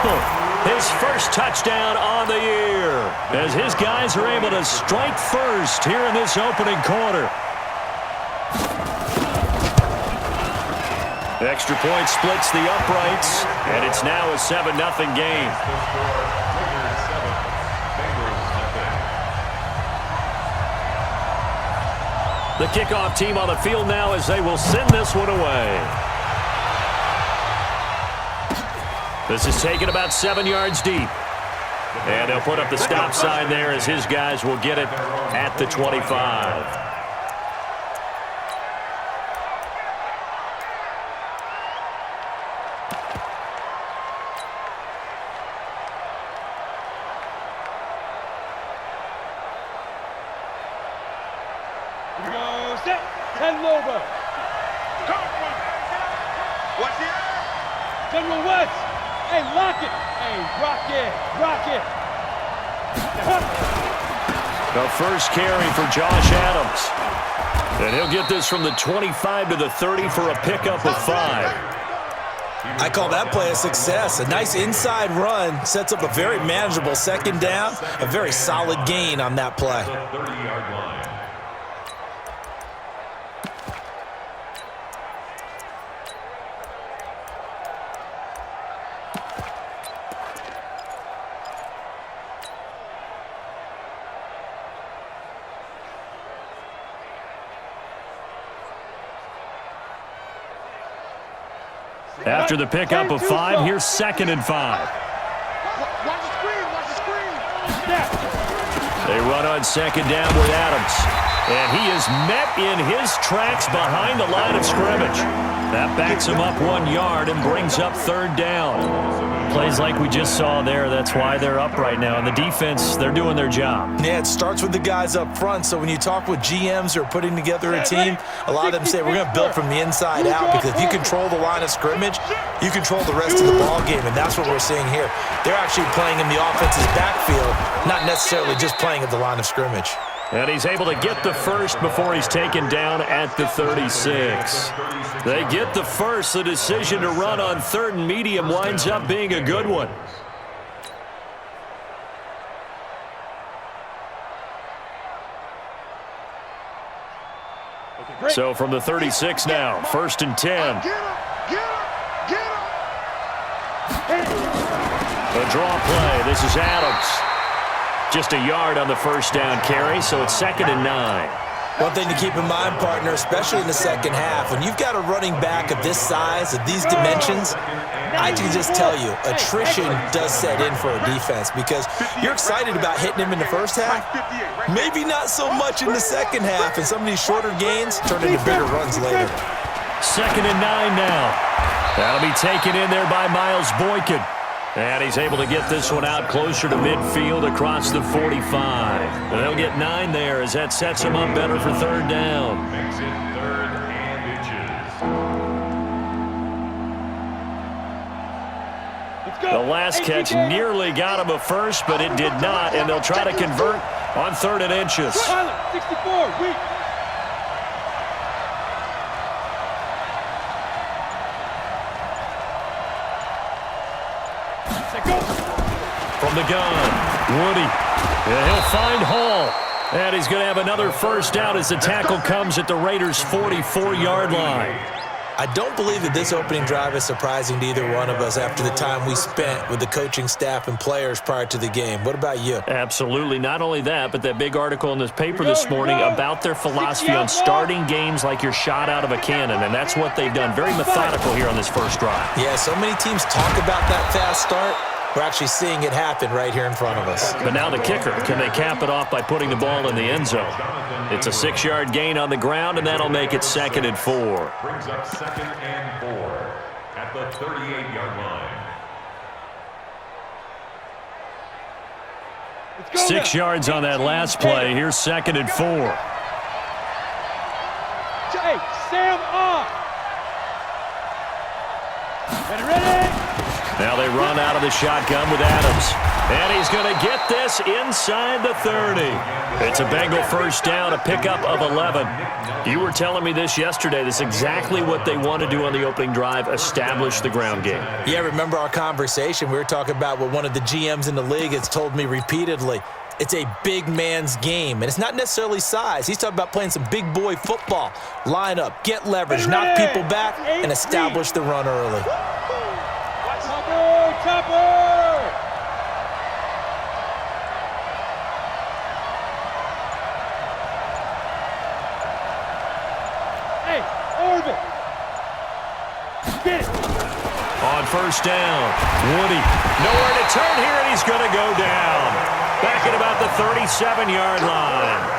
Campbell, his first touchdown on the year, as his guys are able to strike first here in this opening quarter. Extra point splits the uprights, and it's now a 7-0 game. The kickoff team on the field now as they will send this one away. This is taken about 7 yards deep. And they'll put up the stop sign there as his guys will get it at the 25. General West, hey, lock it. Hey, rock it. The first carry for Josh Adams. And he'll get this from the 25 to the 30 for a pickup of 5. I call that play a success. A nice inside run sets up a very manageable second down. A very solid gain on that play. After the pickup of 5, here's 2nd and 5. Watch the screen. They run on 2nd down with Adams. And he is met in his tracks behind the line of scrimmage. That backs him up 1 yard and brings up 3rd down. Plays like we just saw there, that's why they're up right now. And the defense, they're doing their job. Yeah, it starts with the guys up front. So when you talk with GMs who are putting together a team, a lot of them say we're going to build from the inside out, because if you control the line of scrimmage, you control the rest of the ball game, and that's what we're seeing here. They're actually playing in the offense's backfield, not necessarily just playing at the line of scrimmage. And he's able to get the first before he's taken down at the 36. They get the first. The decision to run on 3rd and medium winds up being a good one. So from the 36 now, 1st and 10. A draw play. This is Adams. Just a yard on the first down carry, so it's 2nd and 9. One thing to keep in mind, partner, especially in the second half, when you've got a running back of this size, of these dimensions, I can just tell you, attrition does set in for a defense, because you're excited about hitting him in the first half, maybe not so much in the second half, and some of these shorter gains turn into bigger runs later. 2nd and 9 now. That'll be taken in there by Miles Boykin. And he's able to get this one out closer to midfield across the 45. And they'll get 9 there as that sets him up better for 3rd down. Makes it 3rd and inches. The last catch nearly got him a first, but it did not, and they'll try to convert on 3rd and inches. 64, weak. From the gun, Woody. And he'll find Hall. And he's going to have another first down as the tackle comes at the Raiders' 44-yard line. I don't believe that this opening drive is surprising to either one of us after the time we spent with the coaching staff and players prior to the game. What about you? Absolutely. Not only that, but that big article in this paper this morning about their philosophy on starting games like you're shot out of a cannon, and that's what they've done. Very methodical here on this first drive. Yeah, so many teams talk about that fast start. We're actually seeing it happen right here in front of us. But now the kicker, can they cap it off by putting the ball in the end zone? It's a 6-yard gain on the ground, and that'll make it 2nd and 4. Brings up 2nd and 4 at the 38-yard line. 6 yards on that last play. Here's 2nd and 4. Hey, Sam off. Ready? Now they run out of the shotgun with Adams. And he's going to get this inside the 30. It's a Bengal first down, a pickup of 11. You were telling me this yesterday. This is exactly what they want to do on the opening drive, establish the ground game. Yeah, remember our conversation? We were talking about what one of the GMs in the league has told me repeatedly. It's a big man's game, and it's not necessarily size. He's talking about playing some big boy football. Line up, get leverage, knock people back, and establish the run early. Chopper! Hey, Orville! Get it! On first down, Woody. Nowhere to turn here, and he's going to go down. Back at about the 37-yard line.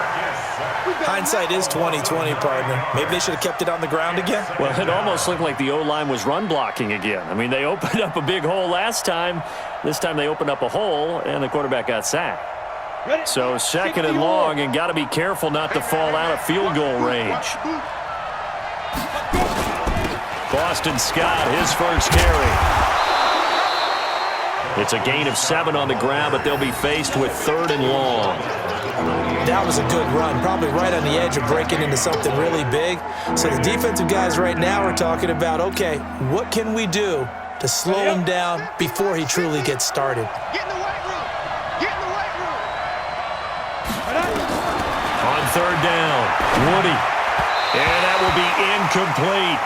Hindsight is 20/20, partner. Maybe they should have kept it on the ground again. Well, it almost looked like the O-line was run blocking again. I mean, they opened up a big hole last time. This time they opened up a hole, and the quarterback got sacked. So second and long, and got to be careful not to fall out of field goal range. Boston Scott, his first carry. It's a gain of 7 on the ground, but they'll be faced with third and long. That was a good run, probably right on the edge of breaking into something really big. So the defensive guys right now are talking about, okay, what can we do to slow him down before he truly gets started? Get in the weight room! Get in the weight room! On third down, Woody. And that will be incomplete.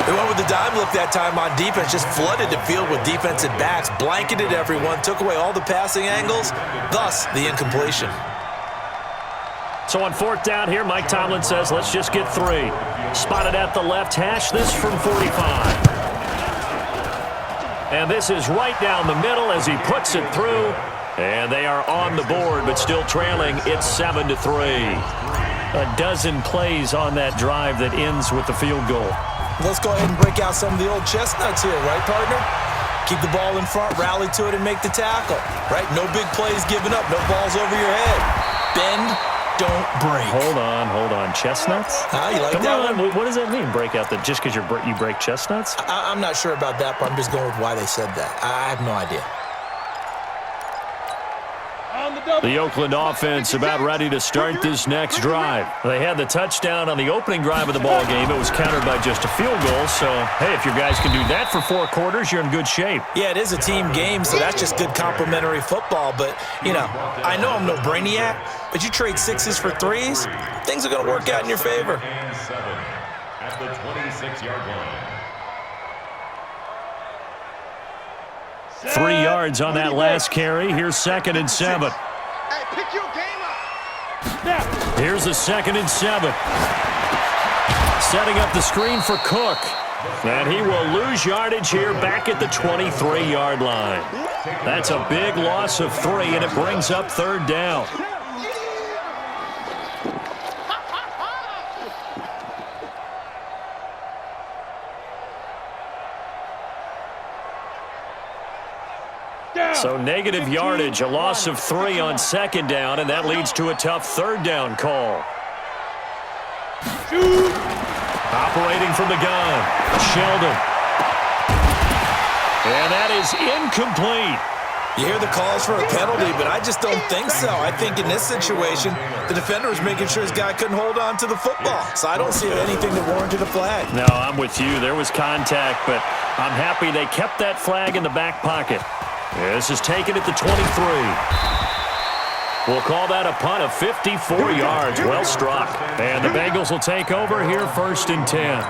They went with the dime look that time on defense, just flooded the field with defensive backs, blanketed everyone, took away all the passing angles, thus the incompletion. So on fourth down here, Mike Tomlin says, let's just get 3. Spotted at the left hash, this from 45. And this is right down the middle as he puts it through. And they are on the board, but still trailing. It's 7-3. A dozen plays on that drive that ends with the field goal. Let's go ahead and break out some of the old chestnuts here, right, partner? Keep the ball in front, rally to it, and make the tackle, right? No big plays given up, no balls over your head. Bend, don't break. Hold on. Chestnuts? You like Come that on. one? What does that mean, break out? That just because you break chestnuts? I'm not sure about that, but I'm just going with why they said that. I have no idea. The Oakland offense about ready to start this next drive. They had the touchdown on the opening drive of the ball game. It was countered by just a field goal. So, hey, if your guys can do that for 4 quarters, you're in good shape. Yeah, it is a team game, so that's just good complimentary football. But, you know, I know I'm no brainiac, but you trade 6s for 3s, things are going to work out in your favor. And 7 at the 26-yard line. 3 yards on that last carry. Here's 2nd and 7. Hey, pick your game up! Here's a 2nd and 7. Setting up the screen for Cook. And he will lose yardage here back at the 23-yard line. That's a big loss of 3, and it brings up third down. So negative yardage, a loss of 3 on 2nd down, and that leads to a tough third down call. Operating from the gun, Sheldon. And that is incomplete. You hear the calls for a penalty, but I just don't think so. I think in this situation, the defender was making sure his guy couldn't hold on to the football. So I don't see anything that warranted a flag. No, I'm with you. There was contact, but I'm happy they kept that flag in the back pocket. This is taken at the 23. We'll call that a punt of 54 yards. Well struck. And the Bengals will take over here 1st and 10.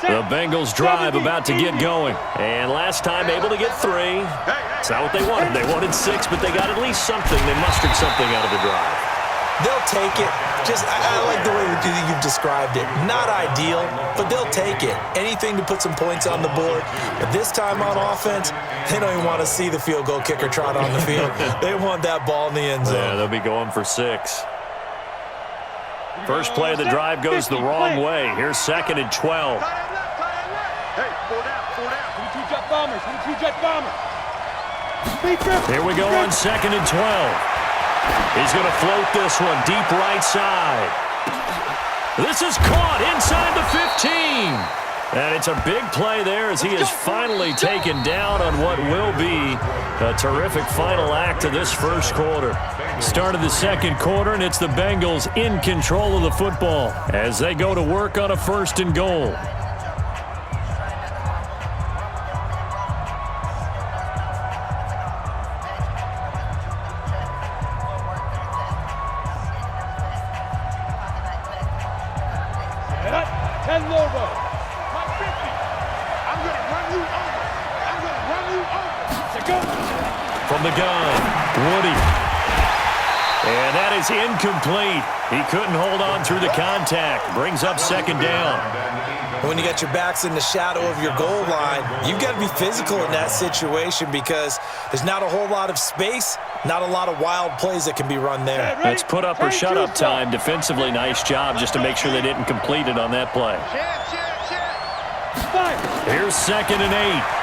The Bengals drive about to get going. And last time able to get 3. It's not what they wanted. They wanted 6, but they got at least something. They mustered something out of the drive. They'll take it. I like the way you've described it. Not ideal, but they'll take it. Anything to put some points on the board. But this time on offense, they don't even want to see the field goal kicker trot on the field. They want that ball in the end zone. Yeah, they'll be going for 6. First play of the drive goes the wrong way. Here's 2nd and 12. Hey, 4 down. 4 down. 3-2 drop bombers. With the 2 jet bombers. Here we go on 2nd and 12. He's going to float this one deep right side. This is caught inside the 15. And it's a big play there as he is finally taken down on what will be a terrific final act of this first quarter. Start of the second quarter, and it's the Bengals in control of the football as they go to work on a 1st and goal. From the gun, Woody. And that is incomplete. He couldn't hold on through the contact. Brings up 2nd down. When you got your backs in the shadow of your goal line, you've got to be physical in that situation because there's not a whole lot of space, not a lot of wild plays that can be run there. It's put up or shut up time. Defensively, nice job just to make sure they didn't complete it on that play. Here's 2nd and 8.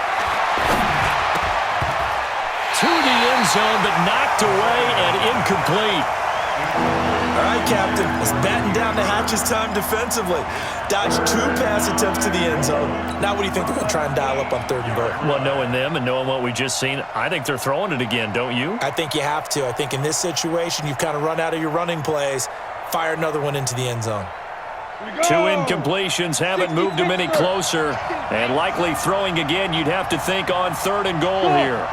To the end zone, but knocked away and incomplete. All right, Captain. It's batten down the hatches time defensively. Dodged 2 pass attempts to the end zone. Now what do you think they're going to try and dial up on 3rd and goal? Well, knowing them and knowing what we just seen, I think they're throwing it again, don't you? I think you have to. I think in this situation, you've kind of run out of your running plays. Fire another one into the end zone. 2 incompletions haven't moved him any closer. And likely throwing again, you'd have to think on 3rd and goal here.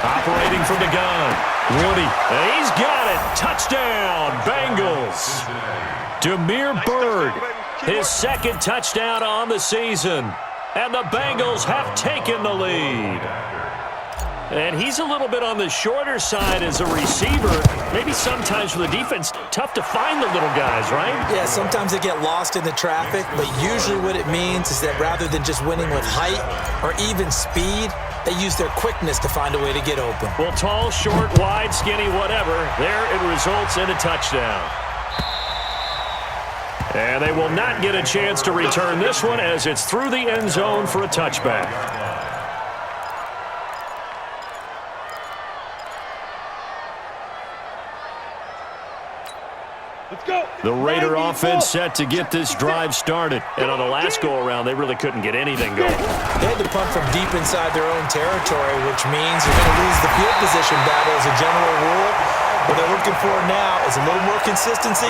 Operating from the gun, Woody. And he's got it. Touchdown, Bengals. Damiere Byrd, his 2nd touchdown on the season. And the Bengals have taken the lead. And he's a little bit on the shorter side as a receiver. Maybe sometimes for the defense, tough to find the little guys, right? Yeah, sometimes they get lost in the traffic, but usually what it means is that rather than just winning with height or even speed, they use their quickness to find a way to get open. Well, tall, short, wide, skinny, whatever, there it results in a touchdown. And they will not get a chance to return this one as it's through the end zone for a touchback. The Raider offense set to get this drive started. And on the last go-around, they really couldn't get anything going. They had to punt from deep inside their own territory, which means you're going to lose the field position battle as a general rule. What they're looking for now is a little more consistency,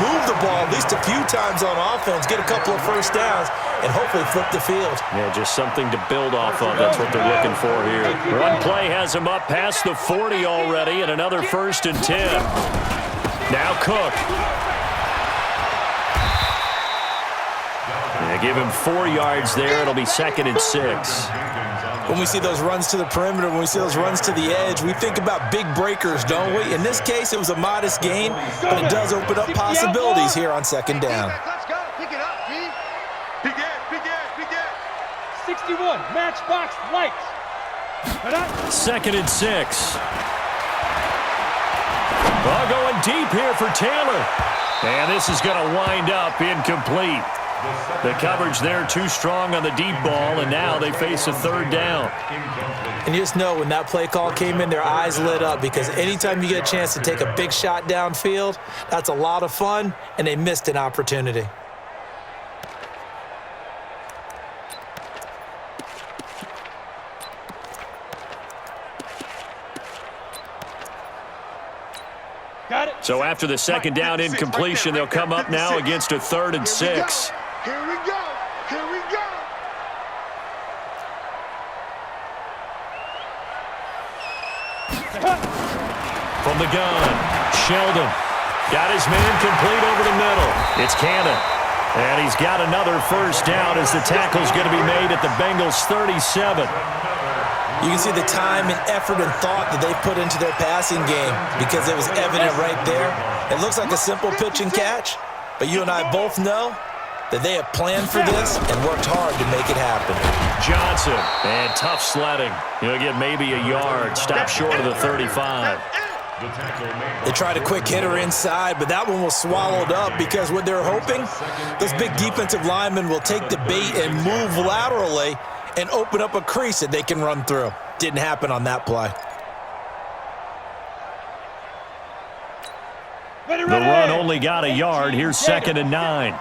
move the ball at least a few times on offense, get a couple of 1st downs, and hopefully flip the field. Yeah, just something to build off of. That's what they're looking for here. One play has them up past the 40 already, and another 1st and 10. Now Cook. They give him 4 yards there. It'll be 2nd and 6. When we see those runs to the perimeter, when we see those runs to the edge, we think about big breakers, don't we? In this case, it was a modest gain, but it does open up possibilities here on 2nd down. Let's go. Pick it up, P. Pick it. 61, matchbox lights. 2nd and 6. Ball going deep here for Taylor. And this is going to wind up incomplete. The coverage there too strong on the deep ball, and now they face a 3rd down. And you just know when that play call came in, their eyes lit up because anytime you get a chance to take a big shot downfield, that's a lot of fun, and they missed an opportunity. So after the 2nd down incompletion, they'll come up now against a 3rd and 6. Here we go. From the gun, Sheldon. Got his man complete over the middle. It's Cannon. And he's got another 1st down as the tackle's going to be made at the Bengals' 37. You can see the time and effort and thought that they put into their passing game because it was evident right there. It looks like a simple pitch and catch, but you and I both know that they have planned for this and worked hard to make it happen. Johnson, and tough sledding. He'll get maybe a yard, stop short of the 35. They tried a quick hitter inside, but that one was swallowed up because what they're hoping, those big defensive linemen will take the bait and move laterally and open up a crease that they can run through. Didn't happen on that play. The run only got a yard. Here's 2nd and 9.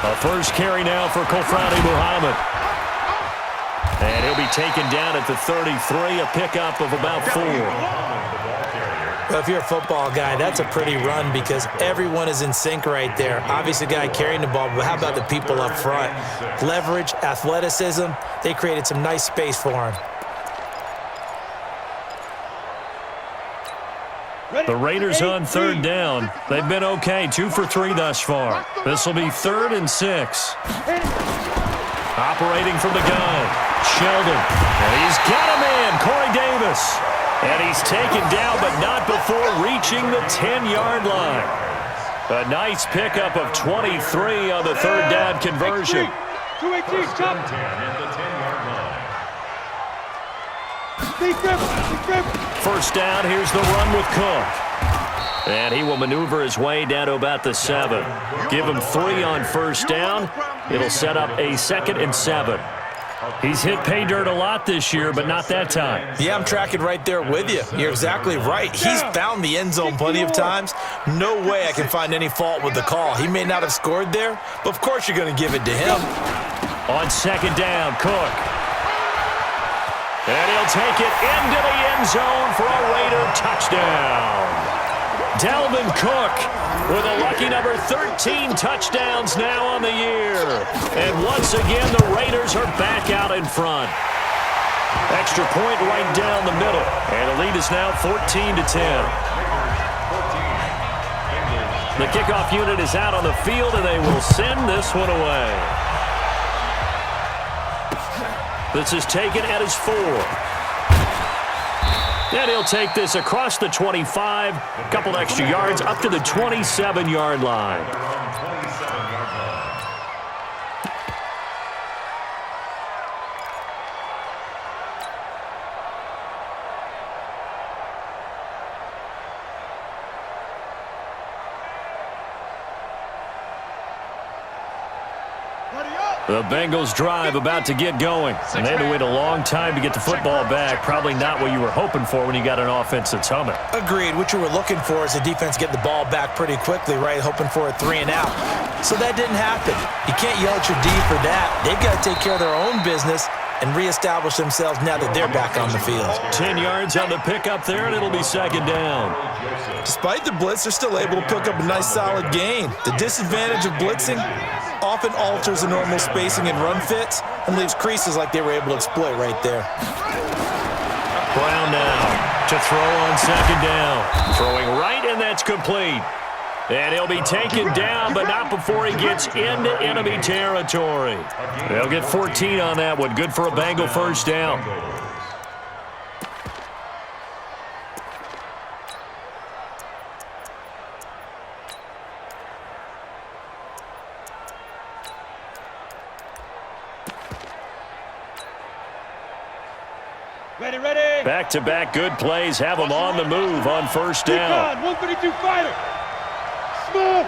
A first carry now for Kofrani Muhammad. And he'll be taken down at the 33, a pickup of about 4. Well, if you're a football guy, that's a pretty run because everyone is in sync right there. Obviously, the guy carrying the ball, but how about the people up front? Leverage, athleticism, they created some nice space for him. The Raiders on 3rd down. They've been okay, 2 for 3 thus far. This will be 3rd and 6. Operating from the gun, Sheldon. And he's got a man, Corey Davis. And he's taken down, but not before reaching the 10-yard line. A nice pickup of 23 on the 3rd down conversion. 218, stop. at the 10-yard line. First down, here's the run with Cook. And he will maneuver his way down to about the 7. Give him 3 on first down. It'll set up a 2nd and 7. He's hit pay dirt a lot this year, but not that time. Yeah, I'm tracking right there with you. You're exactly right. He's found the end zone plenty of times. No way I can find any fault with the call. He may not have scored there, but of course you're going to give it to him. On 2nd down, Cook. And he'll take it into the end zone for a Raider touchdown. Dalvin Cook with a lucky number 13 touchdowns now on the year. And once again, the Raiders are back out in front. Extra point right down the middle. And the lead is now 14-10. The kickoff unit is out on the field, and they will send this one away. This is taken at his 4. And he'll take this across the 25, a couple extra yards, up to the 27-yard line. The Bengals drive about to get going. And they had to wait a long time to get the football back. Probably not what you were hoping for when you got an offense that's humming. Agreed. What you were looking for is the defense get the ball back pretty quickly, right? Hoping for a 3 and out. So that didn't happen. You can't yell at your D for that. They've got to take care of their own business and reestablish themselves now that they're back on the field. 10 yards on the pickup there, and it'll be 2nd down. Despite the blitz, they're still able to pick up a nice solid gain. The disadvantage of blitzing often alters the normal spacing and run fits and leaves creases like they were able to exploit right there. Brown now to throw on 2nd down. Throwing right, and that's complete. And he'll be taken down, but not before he gets into enemy territory. They'll get 14 on that one. Good for a Bengal first down. Ready. Back-to-back good plays have them on the move on first down. 152 fighter. Smooth.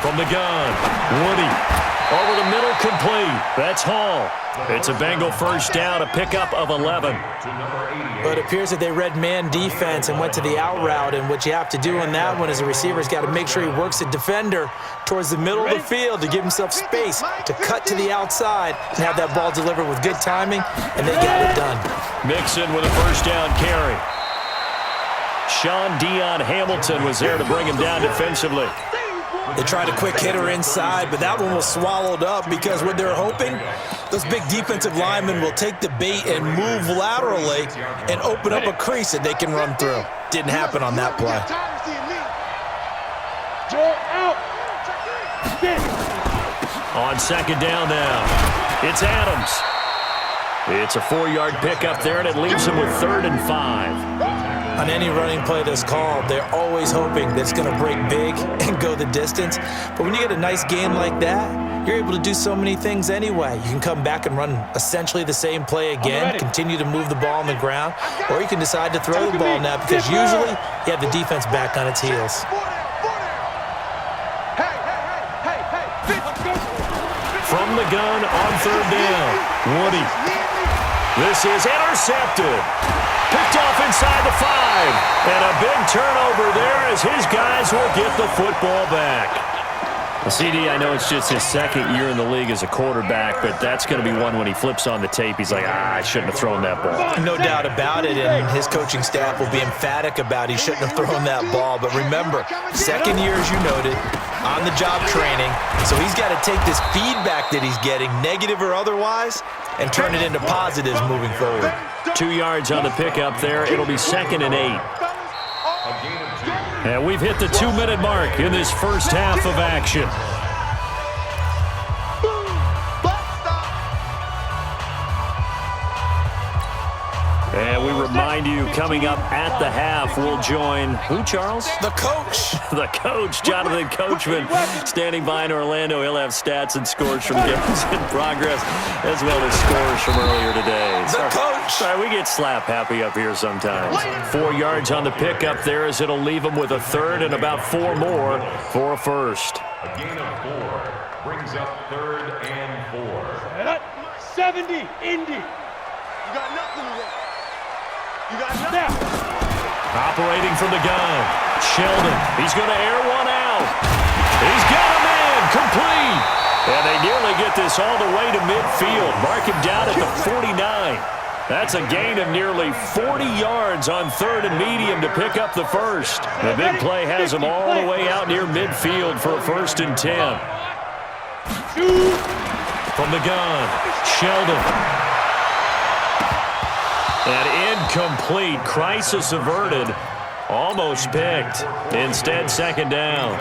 From the gun, Woody. Over the middle, complete. That's Hall. It's a Bengal first down, a pickup of 11. But it appears that they read man defense and went to the out route, and what you have to do on that one is the receiver's got to make sure he works the defender towards the middle of the field to give himself space to cut to the outside and have that ball delivered with good timing, and they got it done. Mixon with a first down carry. Sean Dion Hamilton was there to bring him down defensively. They tried a quick hitter inside, but that one was swallowed up because what they're hoping, those big defensive linemen will take the bait and move laterally and open up a crease that they can run through. Didn't happen on that play. Out. On 2nd down now, it's Adams. It's a 4-yard pickup there, and it leaves him with 3rd and 5. On any running play that's called, they're always hoping that it's going to break big and go the distance. But when you get a nice game like that, you're able to do so many things anyway. You can come back and run essentially the same play again, continue to move the ball on the ground, or you can decide to throw the ball now because usually you have the defense back on its heels. From the gun on third down, Woody. This is intercepted. Picked off inside the 5. And a big turnover there as his guys will get the football back. Well, CD, I know it's just his second year in the league as a quarterback, but that's going to be one when he flips on the tape. He's like, I shouldn't have thrown that ball. No doubt about it, and his coaching staff will be emphatic about he shouldn't have thrown that ball. But remember, second year, as you noted, on-the-job training, so he's got to take this feedback that he's getting, negative or otherwise, and turn it into positives moving forward. 2 yards on the pickup there. It'll be 2nd and 8. And we've hit the 2-minute mark in this first half of action. And we remind you, coming up at the half, we'll join who, Charles? The coach. The coach, Jonathan Coachman, standing by in Orlando. He'll have stats and scores from games in progress, as well as scores from earlier today. The coach. Sorry, we get slap happy up here sometimes. 4 yards on the pickup there as it'll leave them with a third and about 4 more for a first. A gain of 4 brings up 3rd and 4. 70, Indy. You got nothing to work. You got nothing. Operating from the gun, Sheldon. He's going to air one out. He's got a man, complete. And they nearly get this all the way to midfield. Mark him down at the 49. That's a gain of nearly 40 yards on 3rd and medium to pick up the first. The big play has him all the way out near midfield for a 1st and 10. From the gun, Sheldon. And incomplete. Crisis averted. Almost picked. Instead, 2nd down.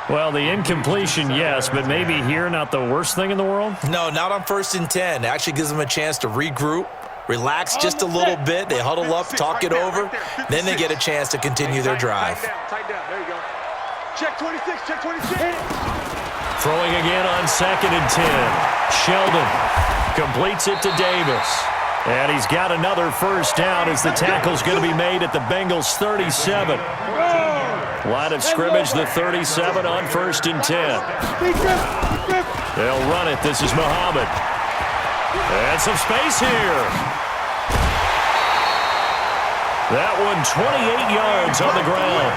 Well, the incompletion, yes, but maybe here not the worst thing in the world? No, not on 1st and 10. Actually gives them a chance to regroup, relax just a little bit. They huddle up, talk it over. Then they get a chance to continue their drive. Tight down. There you go. Check 26. Check 26. Throwing again on 2nd and 10. Sheldon completes it to Davis. And he's got another first down as the tackle's going to be made at the Bengals' 37. Line of scrimmage, the 37 on 1st and 10. They'll run it. This is Muhammad. And some space here. That one 28 yards on the ground.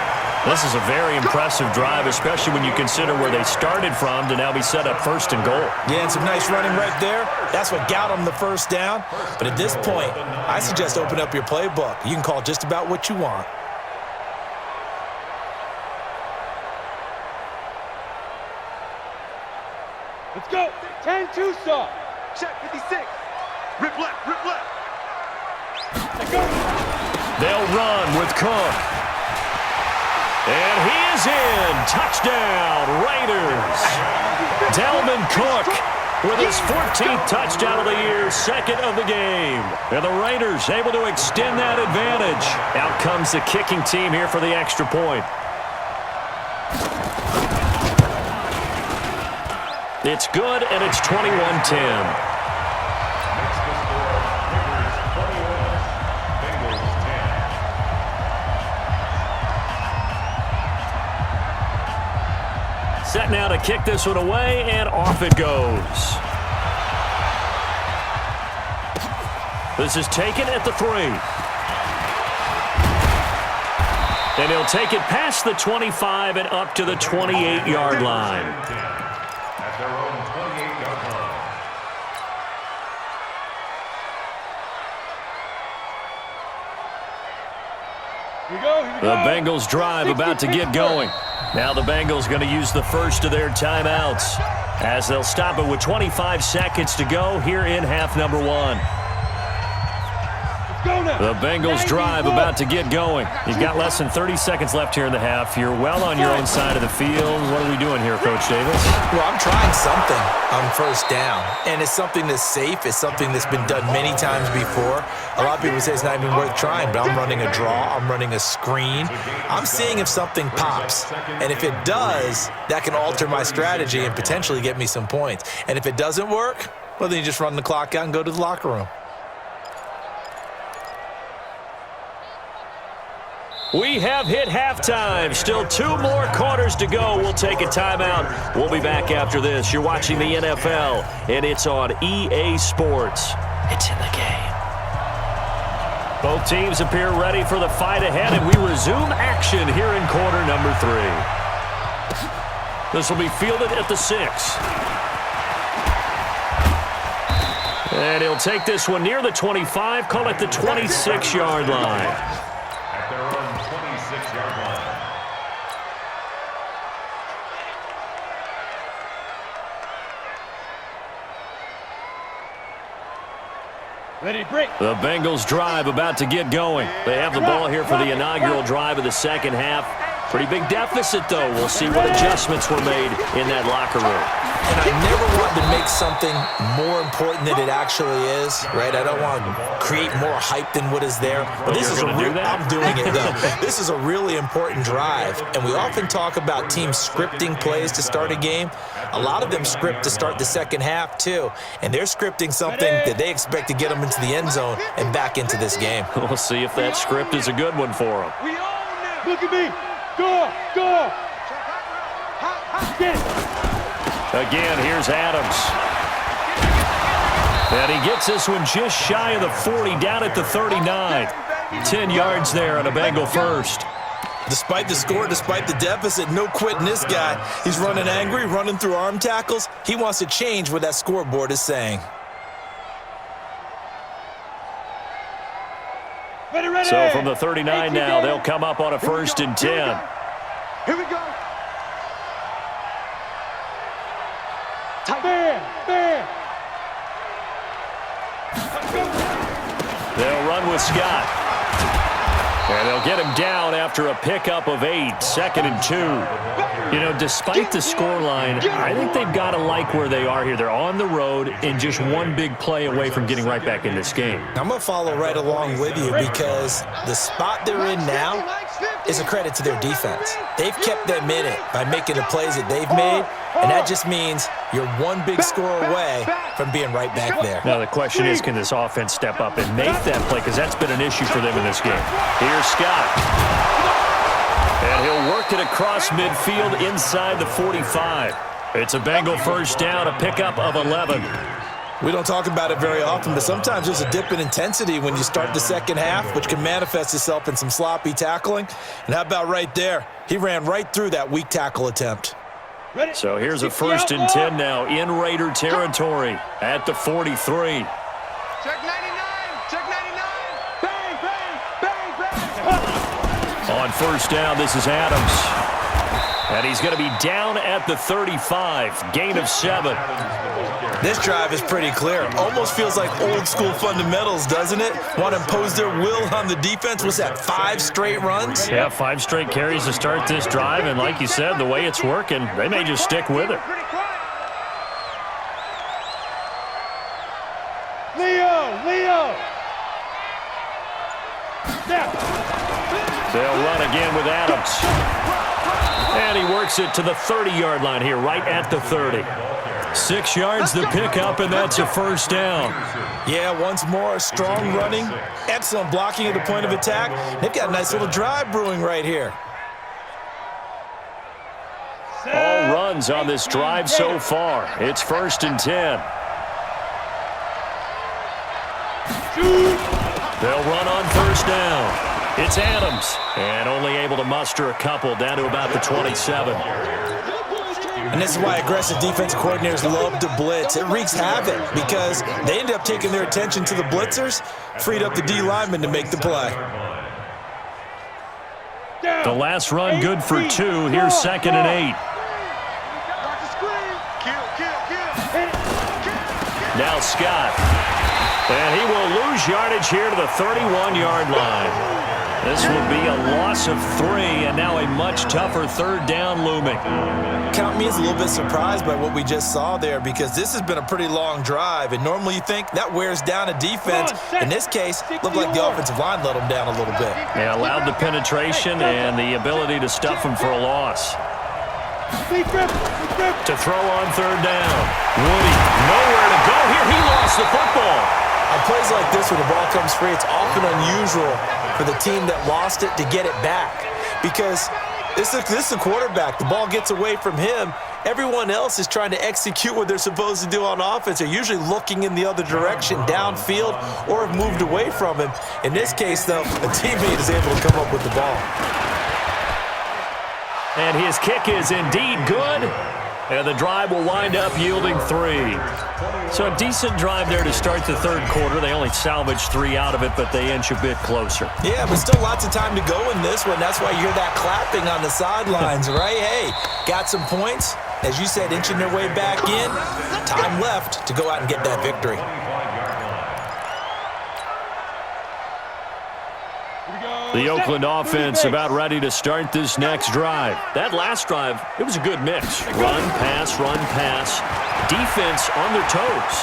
This is a very impressive drive, especially when you consider where they started from to now be set up 1st and goal. Yeah, and some nice running right there. That's what got them the first down. But at this point, I suggest open up your playbook. You can call just about what you want. Let's go. 10-2 saw. Check 56. Rip left. Rip left. Let's go. They'll run with Cook. And he is in. Touchdown, Raiders. Dalvin Cook with his 14th touchdown of the year, 2nd of the game. And the Raiders able to extend that advantage. Out comes the kicking team here for the extra point. It's good, and it's 21-10. Set now to kick this one away, and off it goes. This is taken at the 3. And he'll take it past the 25 and up to the 28-yard line. At their own 28-yard line. Here we go. The Bengals drive about to get going. Now the Bengals going to use the first of their timeouts as they'll stop it with 25 seconds to go here in half number 1. Let's go The Bengals drive about to get going. You've got less than 30 seconds left here in the half. You're well on your own side of the field. What are we doing here, Coach Davis? Well, I'm trying something on first down, and it's something that's safe. It's something that's been done many times before. A lot of people say it's not even worth trying, but I'm running a draw. I'm running a screen. I'm seeing if something pops, and if it does, that can alter my strategy and potentially get me some points. And if it doesn't work, well, then you just run the clock out and go to the locker room. We have hit halftime. Still 2 more quarters to go. We'll take a timeout. We'll be back after this. You're watching the NFL, and it's on EA Sports. It's in the game. Both teams appear ready for the fight ahead, and we resume action here in quarter number 3. This will be fielded at the 6. And he'll take this one near the 25, call it the 26-yard line. At their own 26-yard line. Ready, break. The Bengals drive about to get going. They have the ball here for the inaugural drive of the second half. Pretty big deficit, though. We'll see what adjustments were made in that locker room. And I never want to make something more important than it actually is, right? I don't want to create more hype than what is there. But this is I'm doing it, though. This is a really important drive. And we often talk about teams scripting plays to start a game. A lot of them script to start the second half, too. And they're scripting something that they expect to get them into the end zone and back into this game. We'll see if that script is a good one for them. We own it. Look at me. Go. Get it. Again, here's Adams. And he gets this one just shy of the 40, down at the 39. 10 yards there on a Bengal first. Despite the score, despite the deficit, no quitting this guy. He's running angry, running through arm tackles. He wants to change what that scoreboard is saying. Ready. So from the 39 now, they'll come up on a 1st and 10. Here we go. Bam. They'll run with Scott. And they'll get him down after a pickup of 8, 2nd and 2. You know, despite the scoreline, I think they've got to like where they are here. They're on the road and just one big play away from getting right back in this game. I'm going to follow right along with you because the spot they're in now is a credit to their defense. They've kept them in it by making the plays that they've made, and that just means you're one big score away from being right back there. Now the question is, can this offense step up and make that play? Because that's been an issue for them in this game. Here's Scott. And he'll work it across midfield inside the 45. It's a Bengal first down, a pickup of 11. We don't talk about it very often, but sometimes there's a dip in intensity when you start the second half, which can manifest itself in some sloppy tackling. And how about right there? He ran right through that weak tackle attempt. So here's a 1st and 10 now in Raider territory at the 43. Check 99. Bang. On 1st down, this is Adams. And he's going to be down at the 35, gain of 7. This drive is pretty clear. Almost feels like old school fundamentals, doesn't it? Want to impose their will on the defense. Was that 5 straight runs? Yeah, 5 straight carries to start this drive. And like you said, the way it's working, they may just stick with it. Leo. Now. They'll run again with Adams. And he works it to the 30-yard line here, right at the 30. 6 yards the pickup, and that's a 1st down. Yeah, once more, strong running, excellent blocking at the point of attack. They've got a nice little drive brewing right here. All runs on this drive so far. It's 1st and 10. They'll run on 1st down. It's Adams, and only able to muster a couple down to about the 27. And this is why aggressive defensive coordinators love to blitz. It wreaks havoc because they end up taking their attention to the blitzers, freed up the D lineman to make the play. The last run good for 2. Here's 2nd and 8. Now Scott. And he will lose yardage here to the 31-yard line. This will be a loss of 3, and now a much tougher third down looming. Count me as a little bit surprised by what we just saw there, because this has been a pretty long drive, and normally you think that wears down a defense. In this case, looked like the offensive line let them down a little bit. Yeah, allowed the penetration and the ability to stuff them for a loss. To throw on third down. Woody, nowhere to go here. He lost the football. On plays like this, when the ball comes free, it's often unusual for the team that lost it to get it back, because this is the quarterback. The ball gets away from him. Everyone else is trying to execute what they're supposed to do on offense. They're usually looking in the other direction, downfield, or have moved away from him. In this case, though, a teammate is able to come up with the ball. And his kick is indeed good. And the drive will wind up yielding 3. So a decent drive there to start the third quarter. They only salvaged 3 out of it, but they inch a bit closer. Yeah, but still lots of time to go in this one. That's why you hear that clapping on the sidelines, right? Hey, got some points. As you said, inching their way back in. Time left to go out and get that victory. The Oakland offense about ready to start this next drive. That last drive, it was a good mix. Run, pass, defense on their toes.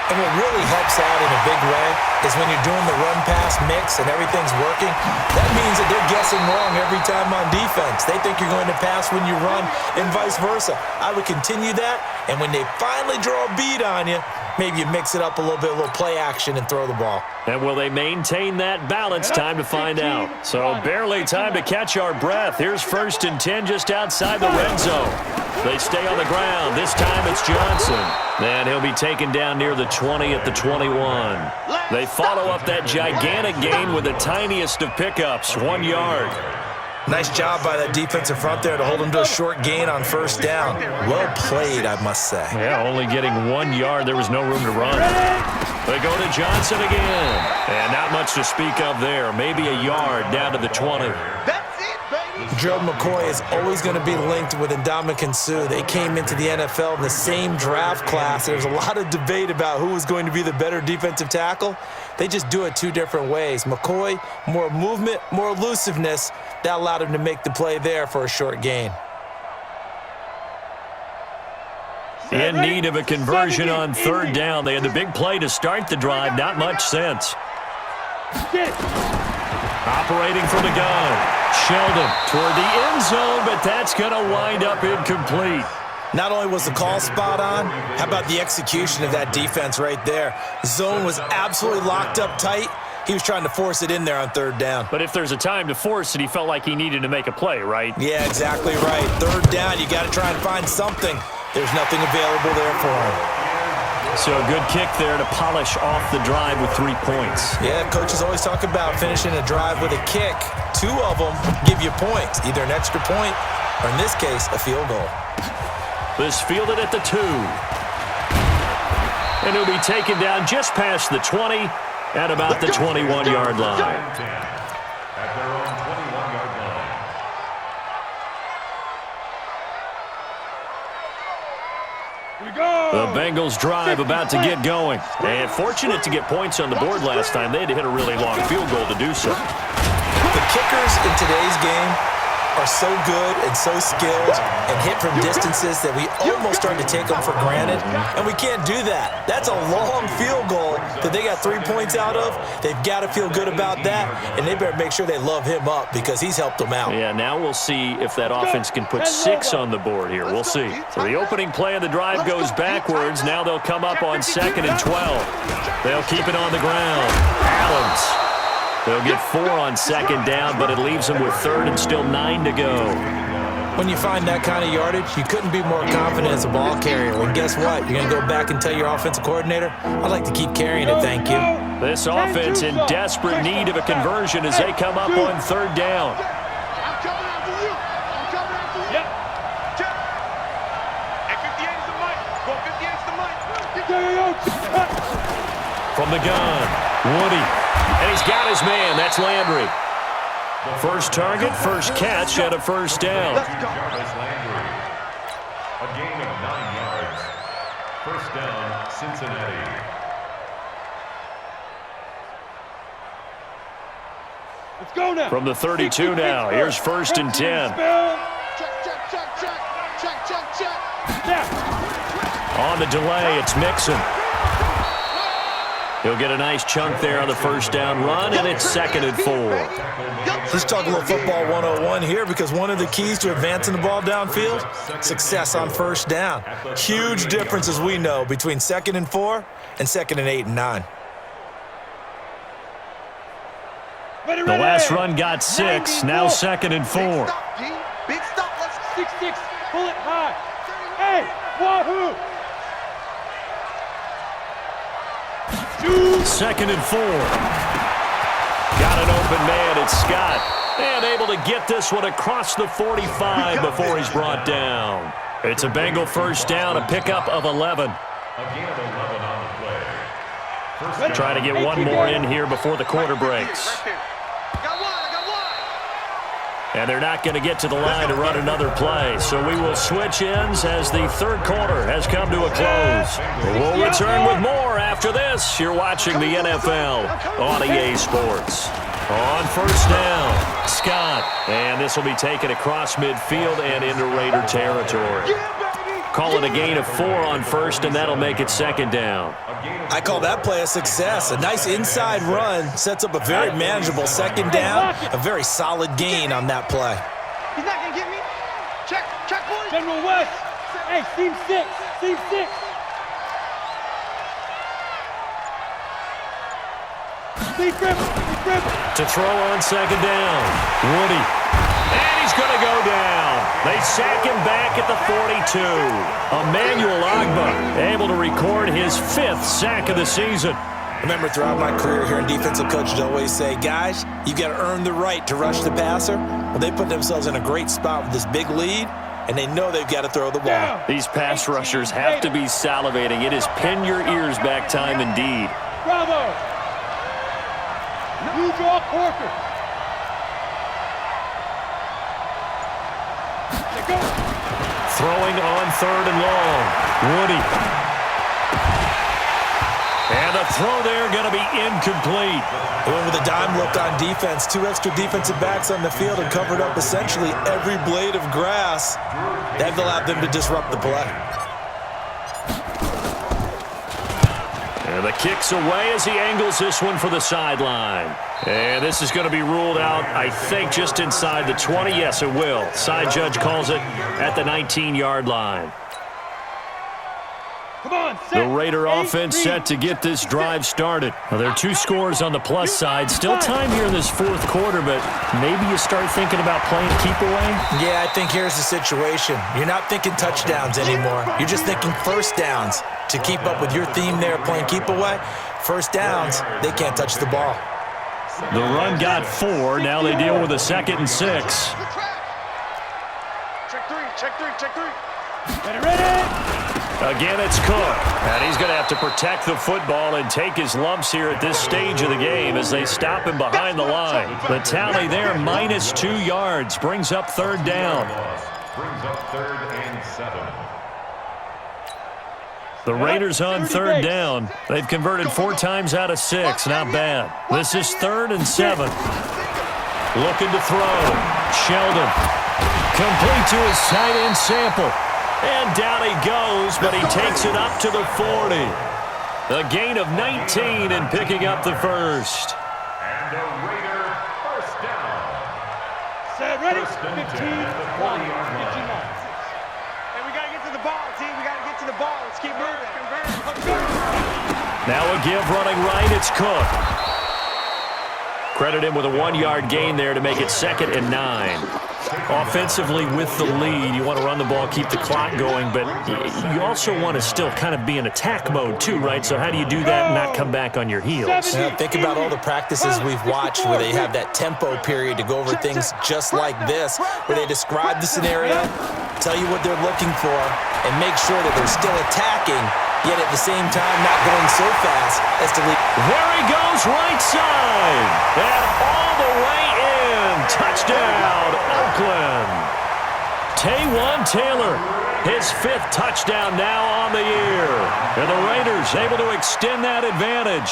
And what really helps out in a big way is when you're doing the run-pass mix and everything's working, that means that they're guessing wrong every time on defense. They think you're going to pass when you run and vice versa. I would continue that, and when they finally draw a bead on you, maybe you mix it up a little bit, a little play action, and throw the ball. And will they maintain that balance? Time to find out. So barely time to catch our breath. Here's 1st and 10 just outside the red zone. They stay on the ground. This time it's Johnson. And he'll be taken down near the 20 at the 21. They follow up that gigantic gain with the tiniest of pickups, 1 yard. Nice job by that defensive front there to hold him to a short gain on first down. Well played, I must say. Yeah, only getting 1 yard. There was no room to run. They go to Johnson again. And not much to speak of there. Maybe a yard down to the 20. Gerald McCoy is always going to be linked with Ndamukong Suh. They came into the NFL in the same draft class. There's a lot of debate about who was going to be the better defensive tackle. They just do it 2 different ways. McCoy, more movement, more elusiveness. That allowed him to make the play there for a short gain. In need of a conversion on third down. They had the big play to start the drive. Not much sense. Operating from the gun. Sheldon toward the end zone, but that's going to wind up incomplete. Not only was the call spot on, how about the execution of that defense right there? Zone was absolutely locked up tight. He was trying to force it in there on third down. But if there's a time to force it, he felt like he needed to make a play, right? Yeah, exactly right. Third down, you got to try and find something. There's nothing available there for him. So a good kick there to polish off the drive with 3 points. Yeah, coaches always talk about finishing a drive with a kick. 2 of them give you points, either an extra point or, in this case, a field goal. This fielded at the 2. And he'll be taken down just past the 20 at about the 21-yard line. At their own 21-yard line. The Bengals drive about to get going. And fortunate to get points on the board last time. They had to hit a really long field goal to do so. The kickers in today's game are so good and so skilled and hit from distances that we almost start to take them for granted, and we can't do that. That's a long field goal that they got 3 points out of. They've got to feel good about that, and they better make sure they love him up because he's helped them out. Yeah, now we'll see if that offense can put 6 on the board here. We'll see. So the opening play of the drive goes backwards. Now they'll come up on 2nd and 12. They'll keep it on the ground. Adams. They'll get 4 on 2nd down, but it leaves them with 3rd and still 9 to go. When you find that kind of yardage, you couldn't be more confident as a ball carrier. And guess what? You're going to go back and tell your offensive coordinator, I'd like to keep carrying it, thank you. This offense in desperate need of a conversion as they come up on 3rd down. I'm coming after you. I'm coming after you. Yep. Check. And 58 is the mic. Go 58 is the mic. From the gun, Woody. And he's got his man. That's Landry. First target, first catch, and a first down. Jarvis Landry. A gain of 9 yards. First down, Cincinnati. Let's go now. From the 32 now, here's 1st and 10. On the delay, it's Mixon. He'll get a nice chunk there on the 1st down run, and it's 2nd and 4. Let's talk a little football 101 here, because one of the keys to advancing the ball downfield, success on 1st down. Huge difference, as we know, between 2nd and 4 and 2nd and 8 and 9. Ready, The last run got 6, now 2nd and 4. Big stop. Let's 6-6. Pull it high. Hey, wahoo. 2nd and 4. Got an open man, it's Scott. And able to get this one across the 45 before he's brought down. It's a Bengal 1st down, a pickup of 11. Again, 11 on the play. Trying to get one more in here before the quarter breaks. Right there. I got one. And they're not going to get to the line to run another play. So we will switch ends as the 3rd quarter has come to a close. We'll return with more after this. You're watching the NFL on EA Sports. On 1st down, Scott. And this will be taken across midfield and into Raider territory. Call it a gain of 4 on 1st, and that'll make it 2nd down. I call that play a success. A nice inside run sets up a very manageable 2nd down, a very solid gain on that play. He's not gonna get me. Check, boys. General West. Hey, seam 6. Seam 6. Deep grip. To throw on 2nd down, Woody. And he's going to go down. They sack him back at the 42. Emmanuel Ogbah able to record his 5th sack of the season. Remember, throughout my career here in defensive coaches always say, guys, you got to earn the right to rush the passer. Well, they put themselves in a great spot with this big lead, and they know they've got to throw the ball. These pass rushers have to be salivating. It is pin your ears back time indeed. Bravo. You draw Corker. Go. Throwing on 3rd and long. Woody. And the throw there going to be incomplete. They went with a dime look on defense. 2 extra defensive backs on the field and covered up essentially every blade of grass. That allowed them to disrupt the play. And the kick's away as he angles this one for the sideline. And this is going to be ruled out, I think, just inside the 20. Yes, it will. Side judge calls it at the 19-yard line. Come on, The Raider offense set to get this drive started. Now, there are 2 scores on the plus side. Still time here in this 4th quarter, but maybe you start thinking about playing keep away? Yeah, I think here's the situation. You're not thinking touchdowns anymore. You're just thinking 1st downs. To keep up with your theme there, playing keep away, 1st downs, they can't touch the ball. The run got 4. Now they deal with a 2nd and 6. Check three. Ready. Again, it's Cook. And he's going to have to protect the football and take his lumps here at this stage of the game as they stop him behind the line. The tally there, minus 2 yards, brings up 3rd down. Brings up 3rd and 7. The Raiders on 3rd down. They've converted 4 times out of 6. Not bad. This is 3rd and 7. Looking to throw. Sheldon. Complete to his tight end Sample. And down he goes, but he takes it up to the 40. A gain of 19 and picking up the 1st. And a Raider 1st down. Set, ready. 1st and 15, 10 at the 40-yard line. 59. Hey, we gotta get to the ball, team. We gotta get to the ball. Let's keep moving. Now a give running right, it's Cook. Credit him with a 1-yard gain there to make it 2nd and 9. Offensively with the lead, you want to run the ball, keep the clock going, but you also want to still kind of be in attack mode too, right? So how do you do that and not come back on your heels? Now, think about all the practices we've watched where they have that tempo period to go over things just like this, where they describe the scenario, tell you what they're looking for, and make sure that they're still attacking, yet at the same time not going so fast as to leave. There he goes, right side, and all the way in. Touchdown, Oakland. Taywan Taylor, his 5th touchdown now on the year. And the Raiders able to extend that advantage.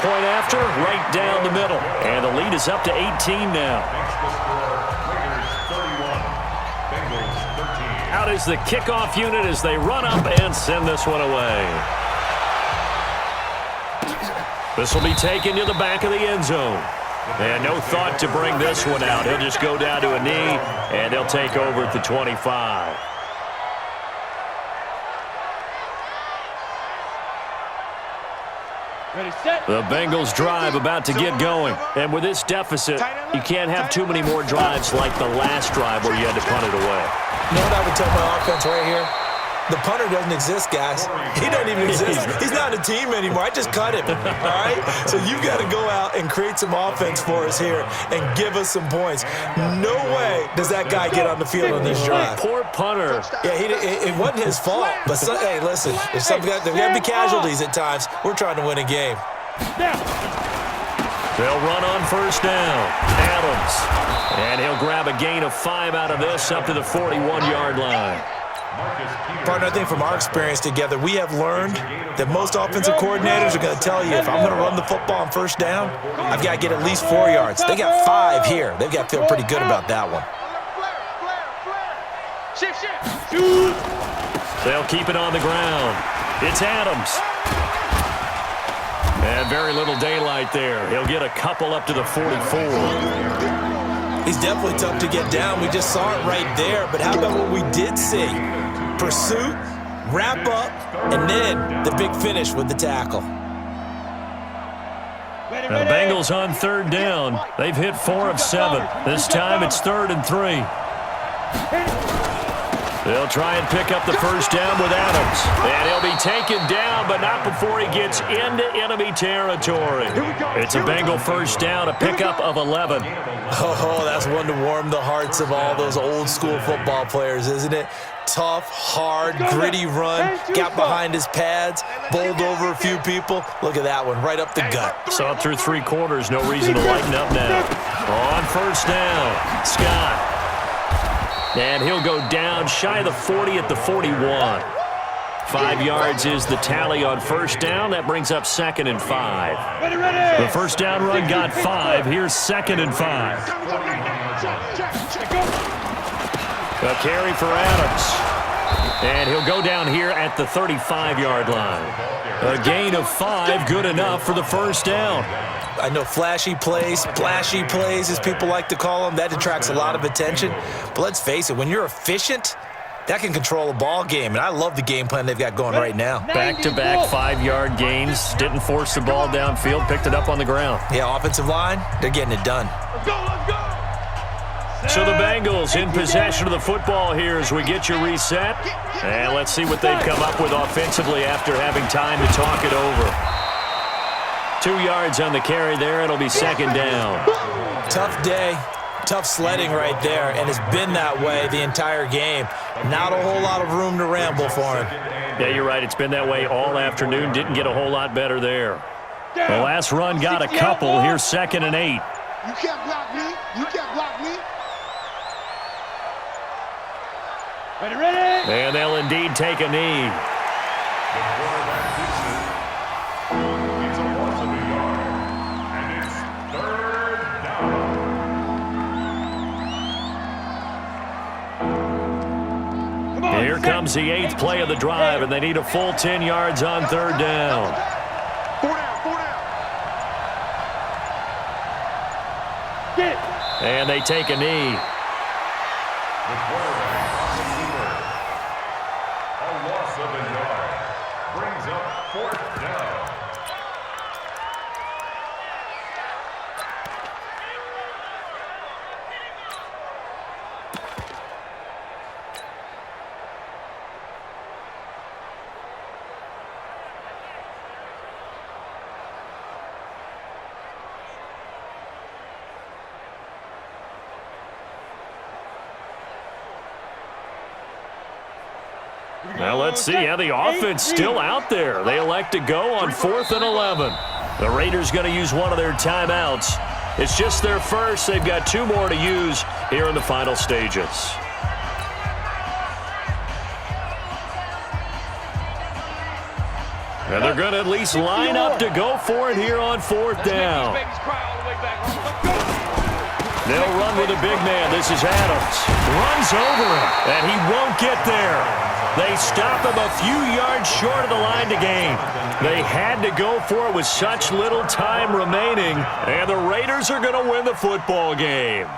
Point after, right down the middle. And the lead is up to 18 now. Out is the kickoff unit as they run up and send this one away. This will be taken to the back of the end zone. And no thought to bring this one out. He'll just go down to a knee, and they'll take over at the 25. Ready, set. The Bengals drive about to get going. And with this deficit, you can't have too many more drives like the last drive where you had to punt it away. You know what I would tell my offense right here? The punter doesn't exist, guys. He doesn't even exist. He's not a team anymore. I just cut him, all right? So you've got to go out and create some offense for us here and give us some points. No way does that guy get on the field on this drive. Poor punter. Yeah, it wasn't his fault. But, hey, listen, there's there got to be casualties at times. We're trying to win a game. They'll run on first down. Adams. And he'll grab a gain of 5 out of this up to the 41-yard line. Partner, I think from our experience together, we have learned that most offensive coordinators are going to tell you, if I'm going to run the football on first down, I've got to get at least 4 yards. They got 5 here. They've got to feel pretty good about that one. They'll keep it on the ground. It's Adams. And very little daylight there. He'll get a couple up to the 44. He's definitely tough to get down. We just saw it right there. But how about what we did see? Pursuit, wrap up, and then the big finish with the tackle. The Bengals on third down. They've hit 4 of 7. This time it's 3rd and 3. They'll try and pick up the first down with Adams. And he'll be taken down, but not before he gets into enemy territory. It's a Bengal first down, a pickup of 11. Oh, that's one to warm the hearts of all those old-school football players, isn't it? Tough, hard, gritty run, got behind his pads, bowled over a few people. Look at that one, right up the gut. Saw it through 3 quarters, no reason to lighten up now. On first down, Scott. And he'll go down shy of the 40 at the 41. 5 yards is the tally on first down. That brings up 2nd and 5. The first down run got 5. Here's 2nd and 5. A carry for Adams. And he'll go down here at the 35-yard line. A gain of 5, good enough for the first down. I know flashy plays, splashy plays, as people like to call them, that attracts a lot of attention. But let's face it, when you're efficient, that can control a ball game. And I love the game plan they've got going right now. Back-to-back 5-yard gains. Didn't force the ball downfield. Picked it up on the ground. Yeah, offensive line, they're getting it done. Let's go, let's go. So the Bengals in possession of the football here as we get you reset. And let's see what they've come up with offensively after having time to talk it over. 2 yards on the carry there. It'll be 2nd down. Tough day, tough sledding right there, and it's been that way the entire game. Not a whole lot of room to ramble for him. Yeah, you're right. It's been that way all afternoon. Didn't get a whole lot better there. The last run got a couple. Here's 2nd and 8. You can't block me. You can't block me. Ready. And they'll indeed take a knee. It's a loss of a yard, and it's 3rd down. Here comes the 8th play of the drive, and they need a full 10 yards on 3rd down. 4 down, 4 down. Get it. And they take a knee. The quarterback, receiver. A loss of a yard. Brings up 4th down. Now let's see how the offense still out there. They elect to go on 4th and 11. The Raiders going to use one of their timeouts. It's just their first. They've got 2 more to use here in the final stages. And they're going to at least line up to go for it here on fourth down. They'll run with a big man. This is Adams. Runs over him, and he won't get there. They stop him a few yards short of the line to gain. They had to go for it with such little time remaining, and the Raiders are going to win the football game.